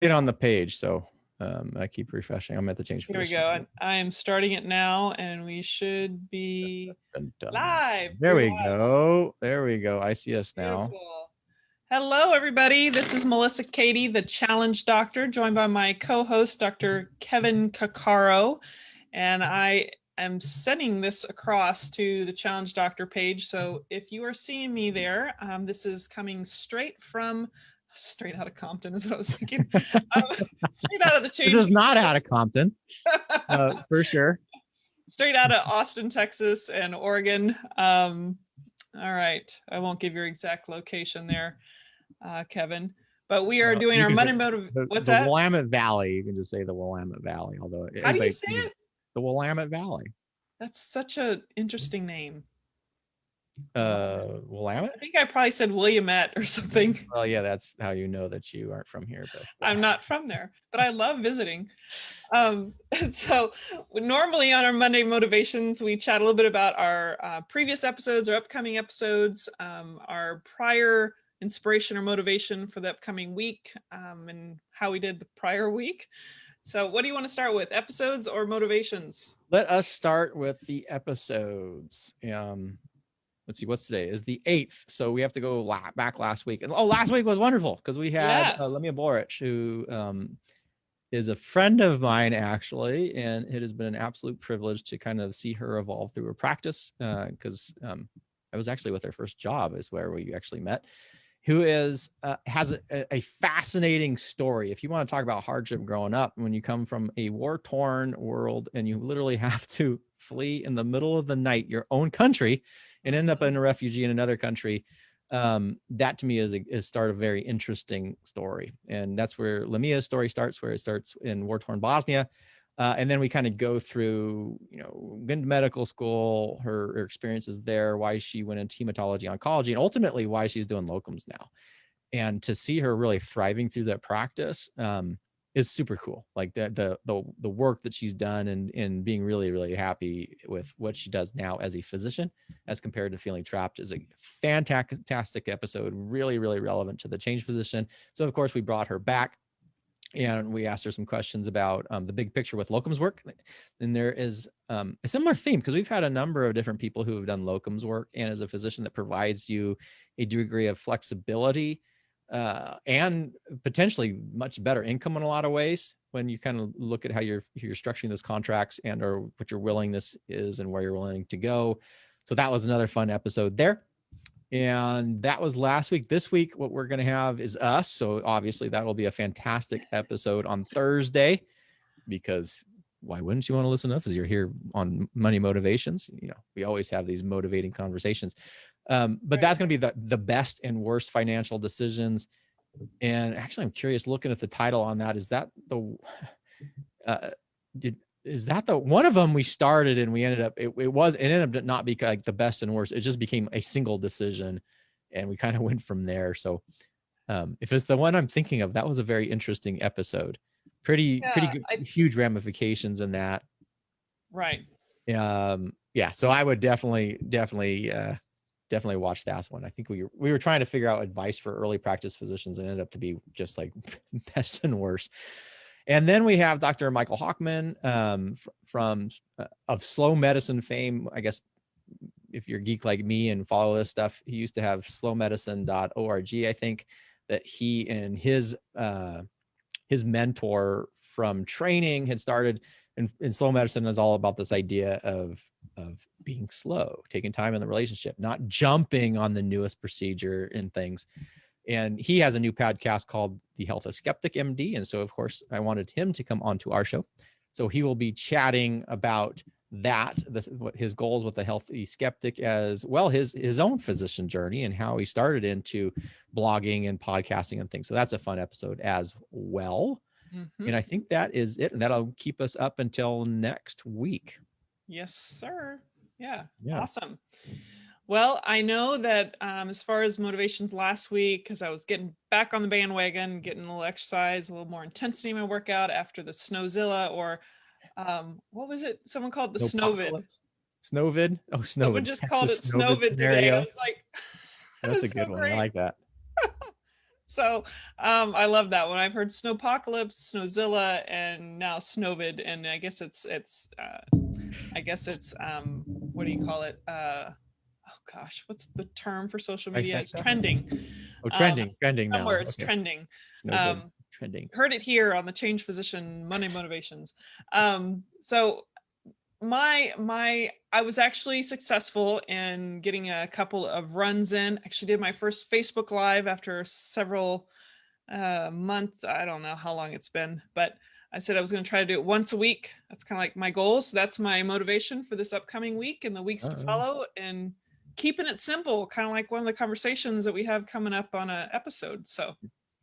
it on the page. So I keep refreshing. I'm at the change Here we position. go. I am starting it now, and we should be Dun, dun. live. There We're we live. go. There we go. I see us now. Beautiful. Hello, everybody. This is Melissa Cady, the Challenge Doctor, joined by my co-host, Dr. Kevin Cuccaro, and I am sending this across to the Challenge Doctor page. So if you are seeing me there, this is coming straight out of Compton is what I was thinking. Straight out of the This change. is not out of Compton, for sure. Straight out of Austin, Texas and Oregon. All right. I won't give your exact location there, Kevin, but we are doing our Monday Motive. What's the that? Willamette Valley. You can just say the Willamette Valley, although How do you anybody, say it? the Willamette Valley. That's such an interesting name. Willamette? I think I probably said Williamette or something. Well, yeah, that's how you know that you aren't from here. But I'm not from there, but I love visiting. So normally on our Monday motivations, we chat a little bit about our previous episodes or upcoming episodes, our prior inspiration or motivation for the upcoming week, and how we did the prior week. So what do you want to start with, episodes or motivations? let us start with the episodes. Let's see, what's today? Is the 8th. So we have to go back last week. And last week was wonderful because we had Yes. Lemia Boric, who is a friend of mine, actually. And it has been an absolute privilege to kind of see her evolve through her practice, because I was actually with her first job is where we actually met, who is has a fascinating story. If you want to talk about hardship growing up, when you come from a war-torn world and you literally have to flee in the middle of the night your own country and end up in a refugee in another country, that to me is start a very interesting story. And that's where Lamia's story starts, where it starts in war-torn Bosnia. And then we kind of go through, went to medical school, her experiences there, why she went into hematology oncology, and ultimately why she's doing locums now. And to see her really thriving through that practice is super cool. Like the work that she's done and being really, really happy with what she does now as a physician as compared to feeling trapped is a fantastic episode, really, really relevant to the change physician. So of course we brought her back and we asked her some questions about the big picture with locums work. And there is a similar theme because we've had a number of different people who have done locums work, and as a physician that provides you a degree of flexibility and potentially much better income in a lot of ways when you kind of look at how you're structuring those contracts and or what your willingness is and where you're willing to go. So that was another fun episode there. And that was last week. This week, what we're going to have is us. So obviously that will be a fantastic episode on Thursday, because why wouldn't you want to listen to us? You're here on Money Motivations. We always have these motivating conversations. But that's going to be the best and worst financial decisions. And actually, I'm curious, looking at the title on that, is that the one of them we started and we ended up, it ended up not being like the best and worst. It just became a single decision and we kind of went from there. So if it's the one I'm thinking of, that was a very interesting episode. Pretty good, huge ramifications in that. Right. Yeah. So I would definitely watch that one. I think we were trying to figure out advice for early practice physicians and ended up to be just like best and worst. And then we have Dr. Michael Hockman from of slow medicine fame. I guess if you're a geek like me and follow this stuff, he used to have slowmedicine.org. I think that he and his mentor from training had started, in slow medicine is all about this idea of being slow, taking time in the relationship, not jumping on the newest procedure and things. And he has a new podcast called The Health of Skeptic MD. And so, of course, I wanted him to come onto our show. So he will be chatting about that, his goals with the healthy skeptic, as well his own physician journey and how he started into blogging and podcasting and things. So that's a fun episode as well. Mm-hmm. And I think that is it. And that'll keep us up until next week. Yes, sir. Yeah. Awesome. Well, I know that as far as motivations last week, because I was getting back on the bandwagon, getting a little exercise, a little more intensity in my workout after the Snowzilla, or what was it? Someone called the Snowvid. Snowvid? Oh, Snowvid. Someone just called it Snowvid today. I was like, that's a good one. Great. I like that. So I love that one. I've heard snowpocalypse, snowzilla, and now snowvid, and what do you call it? Oh gosh, what's the term for social media? It's Trifecta. trending. Oh, Um, trending somewhere now. it's Okay, trending. snowvid Um, trending. heard it here on the Change Physician Monday Motivations. So my I was actually successful in getting a couple of runs in. Actually did my first Facebook Live after several months. I don't know how long it's been, but I said I was going to try to do it once a week. That's kind of like my goal. So that's my motivation for this upcoming week and the weeks to follow, and keeping it simple, kind of like one of the conversations that we have coming up on an episode. So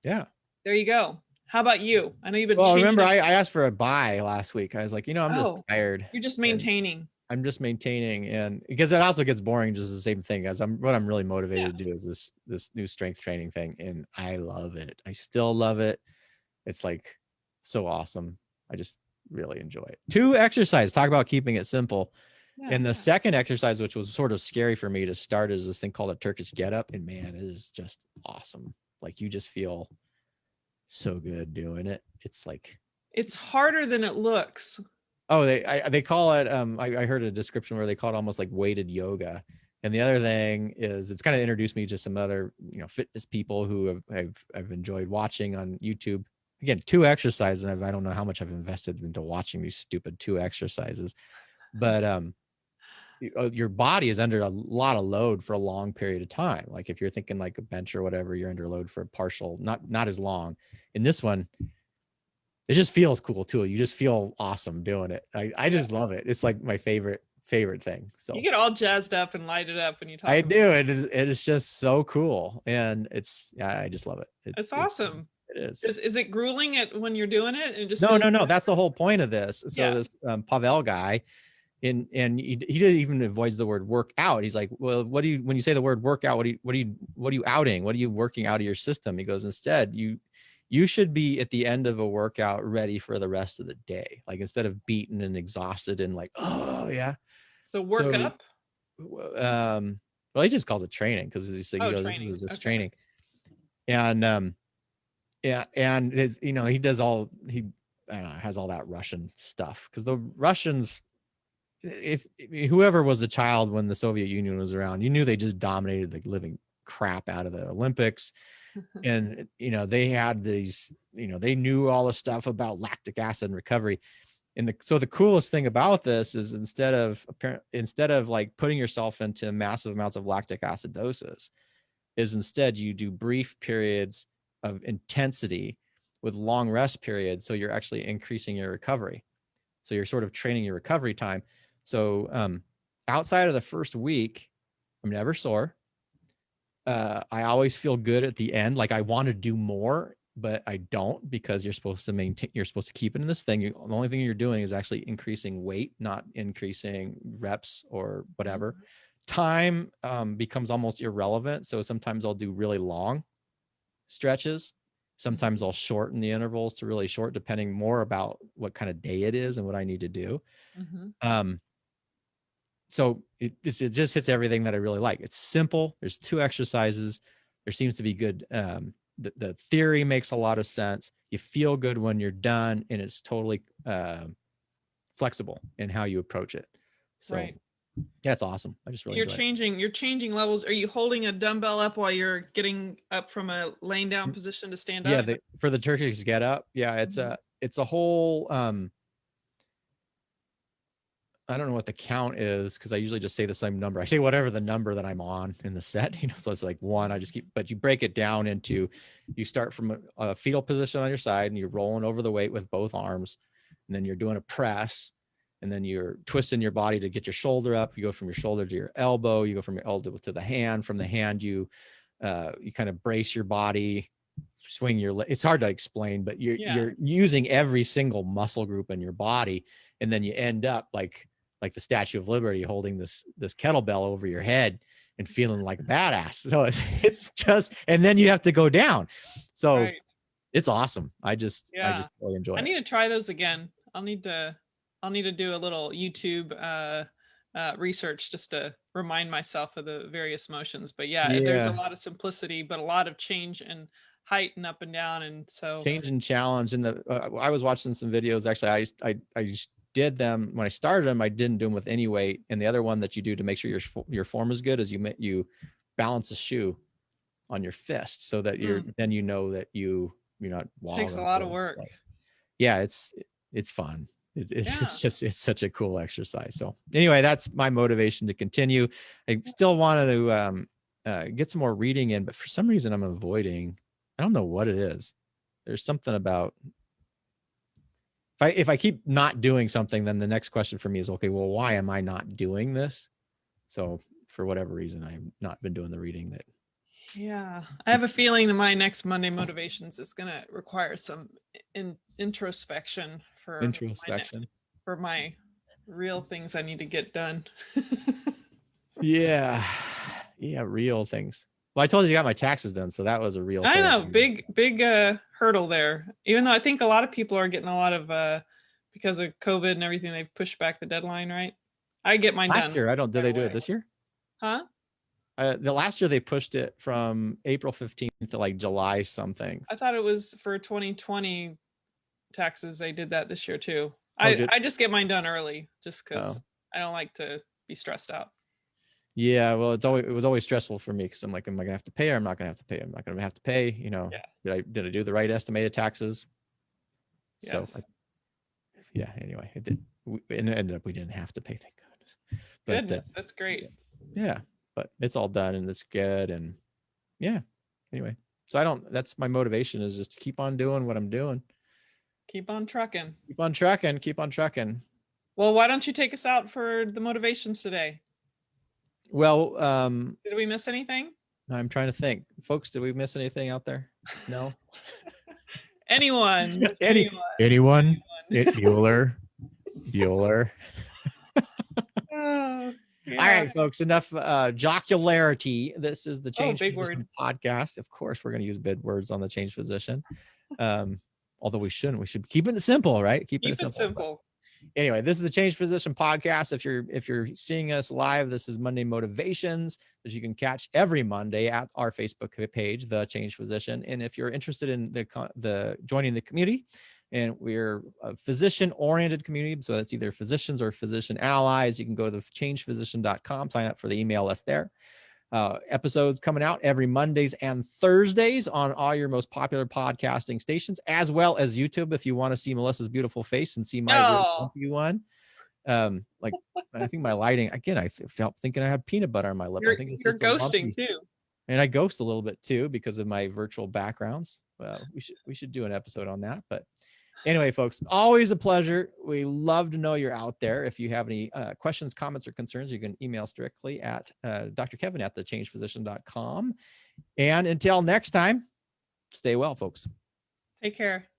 Yeah. there you go. How about you? I know you've been Well, changing remember up. I asked for a buy last week. I was like, I'm just Oh, tired, you're just and maintaining. I'm just maintaining, and because it also gets boring, just the same thing as what I'm really Yeah. motivated to do is this new strength training thing, and I love it. I still love it. It's like so awesome. I just really enjoy it. 2 exercises. Talk about keeping it simple. Yeah. And the second exercise, which was sort of scary for me to start, is this thing called a Turkish get up. And man, it is just awesome. Like you just feel so good doing it. It's like, It's harder than it looks. oh, they call it. I heard a description where they call it almost like weighted yoga. And the other thing is, it's kind of introduced me to some other fitness people who I've enjoyed watching on YouTube. Again, 2 exercises, and I don't know how much I've invested into watching these stupid 2 exercises, but your body is under a lot of load for a long period of time. Like if you're thinking like a bench or whatever, you're under load for a partial, not as long. In this one, it just feels cool too. You just feel awesome doing it. I Yeah. just love it. It's like my favorite thing. You So get all jazzed up and lighted up when you I talk about do. It is just so cool, and I just love it. it. It's It awesome. is. Is it grueling it when you're doing it? And it just No, feels no, no. good? That's the whole point of this. So Yeah. this Pavel guy, and he didn't even avoids the word work out. He's like, well, what do you, when you say the word workout, what are you outing? What are you working out of your system? He goes, instead, you should be at the end of a workout ready for the rest of the day. Like instead of beaten and exhausted and like, oh yeah. So work So up. well, he just calls it training because he's like, Oh, this training. is just Okay. training. And yeah, and his, he does all he I don't know, has all that Russian stuff because the Russians, if whoever was the child when the Soviet Union was around, you knew they just dominated the living crap out of the Olympics. And they had these, they knew all the stuff about lactic acid and recovery. And so the coolest thing about this is instead of like putting yourself into massive amounts of lactic acid doses, is instead you do brief periods of intensity with long rest periods. So you're actually increasing your recovery. So you're sort of training your recovery time. So outside of the first week, I'm never sore. I always feel good at the end. Like I want to do more, but I don't, because you're supposed to maintain, you're supposed to keep it in this thing. The only thing you're doing is actually increasing weight, not increasing reps or whatever. Mhm. Time becomes almost irrelevant. So sometimes I'll do really long stretches. Sometimes I'll shorten the intervals to really short, depending more about what kind of day it is and what I need to do. Mhm. Um, so it just hits everything that I really like. It's simple. There's 2 exercises. There seems to be good. The theory makes a lot of sense. You feel good when you're done, and it's totally flexible in how you approach it. So Right. that's awesome. I just really You're enjoy it. changing levels. Are you holding a dumbbell up while you're getting up from a laying down position to stand Yeah, up? for the Turkish get up. Yeah, Mhm. it's a whole I don't know what the count is because I usually just say the same number. I say whatever the number that I'm on in the set, so it's like 1. I just keep, but you break it down into, you start from a fetal position on your side and you're rolling over the weight with both arms, and then you're doing a press, and then you're twisting your body to get your shoulder up. You go from your shoulder to your elbow. You go from your elbow to the hand. From the hand, you kind of brace your body, swing your leg. It's hard to explain, but Yeah. you're using every single muscle group in your body, and then you end up like the Statue of Liberty, holding this kettlebell over your head and feeling like a badass. So it's just, and then you have to go down. So Right. it's awesome. I just Yeah. really enjoy I it. need to try those again. I'll need to do a little YouTube research just to remind myself of the various motions. But yeah, there's a Yeah. lot of simplicity, but a lot of change in height and up and down. And so Change and challenge. And I was watching some videos. Actually, I just did them when I started them. I didn't do them with any weight. And the other one that you do to make sure your form is good is you balance a shoe on your fist so that then you know that you're not wobbling. Takes a lot of work. Yeah, it's fun. It's such a cool exercise. So anyway, that's my motivation to continue. I still wanted to get some more reading in, but for some reason I'm avoiding. I don't know what it is. There's something about if I keep not doing something, then the next question for me is, okay, well, why am I not doing this? So for whatever reason, I've not been doing the reading that. Yeah, I have a feeling that my next Monday motivations is going to require some introspection for my real things I need to get done. Yeah, real things. Well, I told you I got my taxes done, so that was a real thing. I know, big hurdle there. Even though I think a lot of people are getting a lot of because of COVID and everything, they've pushed back the deadline, right? I get mine done. Last year, did they do it this year? Huh? The last year they pushed it from April 15th to like July something. I thought it was for 2020 taxes. They did that this year too. I just get mine done early just because I don't like to be stressed out. Yeah, well, it was always stressful for me because I'm like, am I gonna have to pay or I'm not gonna have to pay? I'm not gonna have to pay. Did I do the right estimated taxes? Yes. So, anyway, it ended up we didn't have to pay. Thank goodness. Goodness, that's great. Yeah, but it's all done and it's good. And yeah, anyway, so that's my motivation is just to keep on doing what I'm doing. Keep on trucking. Keep on trucking. Well, why don't you take us out for the motivations today? Well, did we miss anything? I'm trying to think. Folks, did we miss anything out there? No. Anyone? Anyone? Bueller. Oh, yeah. All right, folks, enough jocularity. This is the Change Physician podcast. Of course, we're going to use big words on the Change Physician. Although we shouldn't. We should keep it simple, right? Keep it simple. Anyway, this is the Change Physician podcast. If you're seeing us live, this is Monday Motivations that you can catch every Monday at our Facebook page, The Change Physician. And if you're interested in the joining the community, and we're a physician-oriented community, so that's either physicians or physician allies, you can go to changephysician.com, sign up for the email list there. Episodes coming out every Mondays and Thursdays on all your most popular podcasting stations, as well as YouTube. If you want to see Melissa's beautiful face and see my bumpy one, like I think my lighting again, I felt thinking I had peanut butter on my lip. I think you're ghosting too, and I ghost a little bit too because of my virtual backgrounds. Well, we should do an episode on that, but. Anyway, folks, always a pleasure. We love to know you're out there. If you have any questions, comments, or concerns, you can email us directly at Dr. Kevin at thechangephysician.com. And until next time, stay well, folks. Take care.